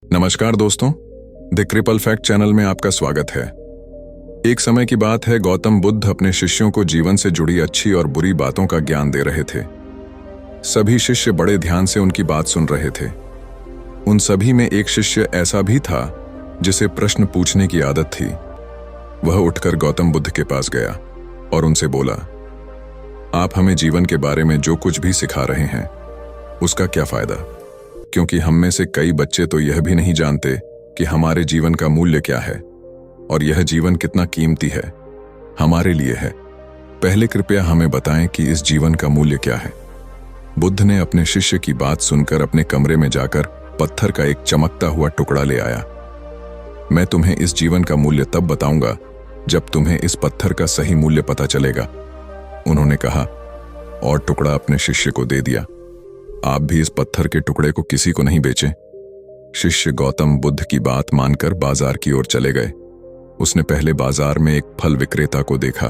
नमस्कार दोस्तों, the cripple fact channel में आपका स्वागत है। एक समय की बात है, गौतम बुद्ध अपने शिष्यों को जीवन से जुड़ी अच्छी और बुरी बातों का ज्ञान दे रहे थे। सभी शिष्य बड़े ध्यान से उनकी बात सुन रहे थे। उन सभी में एक शिष्य ऐसा भी था जिसे प्रश्न पूछने की आदत थी। वह उठकर गौतम बुद्ध के पास गया और उनसे बोला, आप हमें जीवन के बारे में जो कुछ भी सिखा रहे हैं उसका क्या फायदा, क्योंकि हम में से कई बच्चे तो यह भी नहीं जानते कि हमारे जीवन का मूल्य क्या है और यह जीवन कितना कीमती है, हमारे लिए है। पहले कृपया हमें बताएं कि इस जीवन का मूल्य क्या है। बुद्ध ने अपने शिष्य की बात सुनकर अपने कमरे में जाकर पत्थर का एक चमकता हुआ टुकड़ा ले आया। मैं तुम्हें इस जीवन का मूल्य तब बताऊंगा जब तुम्हें इस पत्थर का सही मूल्य पता चलेगा, उन्होंने कहा और टुकड़ा अपने शिष्य को दे दिया। आप भी इस पत्थर के टुकड़े को किसी को नहीं बेचें। शिष्य गौतम बुद्ध की बात मानकर बाजार की ओर चले गए। उसने पहले बाजार में एक फल विक्रेता को देखा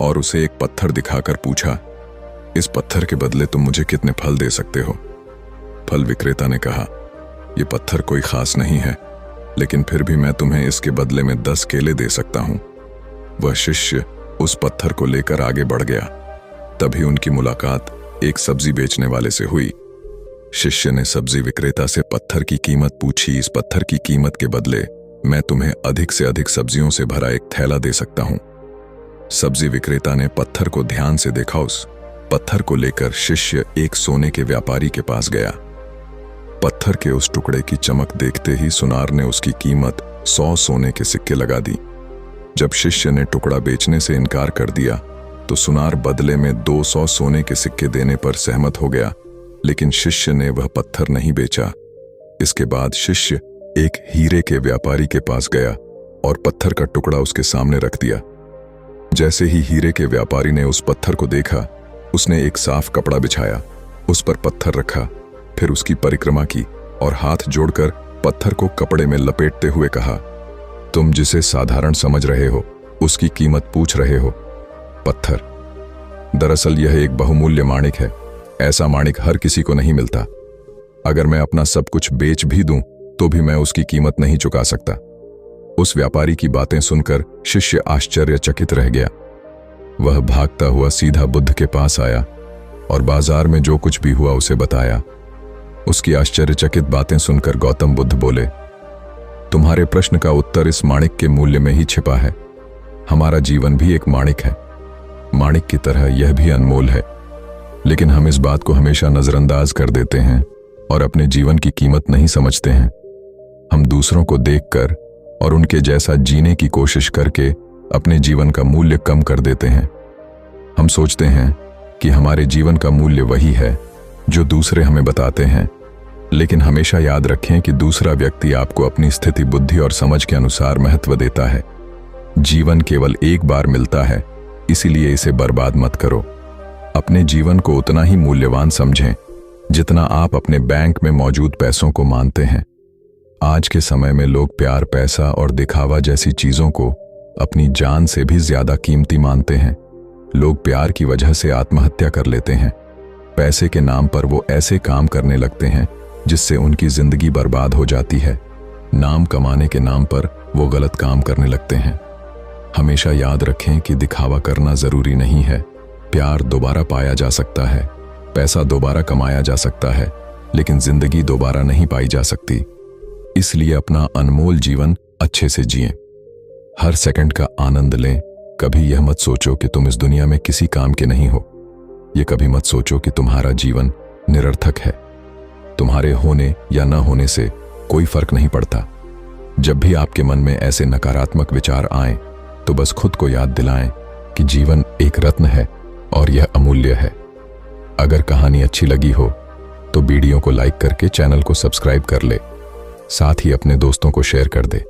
और उसे एक पत्थर दिखाकर पूछा, इस पत्थर के बदले तुम मुझे कितने फल दे सकते हो? फल विक्रेता ने कहा, यह पत्थर कोई खास नहीं है, लेकिन फिर भी मैं तुम्हें इसके बदले में 10 केले दे सकता हूं। वह शिष्य उस पत्थर को लेकर आगे बढ़ गया। तभी उनकी मुलाकात एक सब्जी बेचने वाले से हुई। शिष्य ने सब्जी विक्रेता से पत्थर की कीमत पूछी। इस पत्थर की कीमत के बदले मैं तुम्हें अधिक से अधिक सब्जियों से भरा एक थैला दे सकता हूं। सब्जी विक्रेता ने पत्थर को ध्यान से देखा। उस पत्थर को लेकर शिष्य एक सोने के व्यापारी के पास गया। पत्थर के उस टुकड़े की चमक देखते ही सुनार ने उसकी कीमत 100 सोने के सिक्के लगा दी। जब शिष्य ने टुकड़ा बेचने से इनकार कर दिया तो सुनार बदले में 200 सोने के सिक्के देने पर सहमत हो गया, लेकिन शिष्य ने वह पत्थर नहीं बेचा। इसके बाद शिष्य एक हीरे के व्यापारी के पास गया और पत्थर का टुकड़ा उसके सामने रख दिया। जैसे ही हीरे के व्यापारी ने उस पत्थर को देखा, उसने एक साफ कपड़ा बिछाया, उस पर पत्थर रखा, फिर उसकी परिक्रमा की और हाथ जोड़कर पत्थर को कपड़े में लपेटते हुए कहा, तुम जिसे साधारण समझ रहे हो उसकी कीमत पूछ रहे हो। पत्थर, दरअसल यह एक बहुमूल्य माणिक है। ऐसा माणिक हर किसी को नहीं मिलता। अगर मैं अपना सब कुछ बेच भी दूं तो भी मैं उसकी कीमत नहीं चुका सकता। उस व्यापारी की बातें सुनकर शिष्य आश्चर्यचकित रह गया। वह भागता हुआ सीधा बुद्ध के पास आया और बाजार में जो कुछ भी हुआ उसे बताया। उसकी आश्चर्यचकित बातें सुनकर गौतम बुद्ध बोले, तुम्हारे प्रश्न का उत्तर इस माणिक के मूल्य में ही छिपा है। हमारा जीवन भी एक माणिक है। माणिक की तरह यह भी अनमोल है, लेकिन हम इस बात को हमेशा नजरअंदाज कर देते हैं और अपने जीवन की कीमत नहीं समझते हैं। हम दूसरों को देखकर और उनके जैसा जीने की कोशिश करके अपने जीवन का मूल्य कम कर देते हैं। हम सोचते हैं कि हमारे जीवन का मूल्य वही है जो दूसरे हमें बताते हैं, लेकिन हमेशा याद रखें कि दूसरा व्यक्ति आपको अपनी स्थिति, बुद्धि और समझ के अनुसार महत्व देता है। जीवन केवल एक बार मिलता है, इसीलिए इसे बर्बाद मत करो। अपने जीवन को उतना ही मूल्यवान समझें जितना आप अपने बैंक में मौजूद पैसों को मानते हैं। आज के समय में लोग प्यार, पैसा और दिखावा जैसी चीजों को अपनी जान से भी ज्यादा कीमती मानते हैं। लोग प्यार की वजह से आत्महत्या कर लेते हैं। पैसे के नाम पर वो ऐसे काम करने लगते हैं जिससे उनकी जिंदगी बर्बाद हो जाती है। नाम कमाने के नाम पर वो गलत काम करने लगते हैं। हमेशा याद रखें कि दिखावा करना जरूरी नहीं है। प्यार दोबारा पाया जा सकता है, पैसा दोबारा कमाया जा सकता है, लेकिन जिंदगी दोबारा नहीं पाई जा सकती। इसलिए अपना अनमोल जीवन अच्छे से जिएं। हर सेकंड का आनंद लें। कभी यह मत सोचो कि तुम इस दुनिया में किसी काम के नहीं हो। यह कभी मत सोचो कि तुम्हारा जीवन निरर्थक है। तुम्हारे होने या न होने से कोई फर्क नहीं पड़ता। जब भी आपके मन में ऐसे नकारात्मक विचार आएं, तो बस खुद को याद दिलाएं कि जीवन एक रत्न है और यह अमूल्य है। अगर कहानी अच्छी लगी हो तो वीडियो को लाइक करके चैनल को सब्सक्राइब कर ले, साथ ही अपने दोस्तों को शेयर कर दे।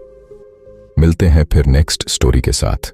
मिलते हैं फिर नेक्स्ट स्टोरी के साथ।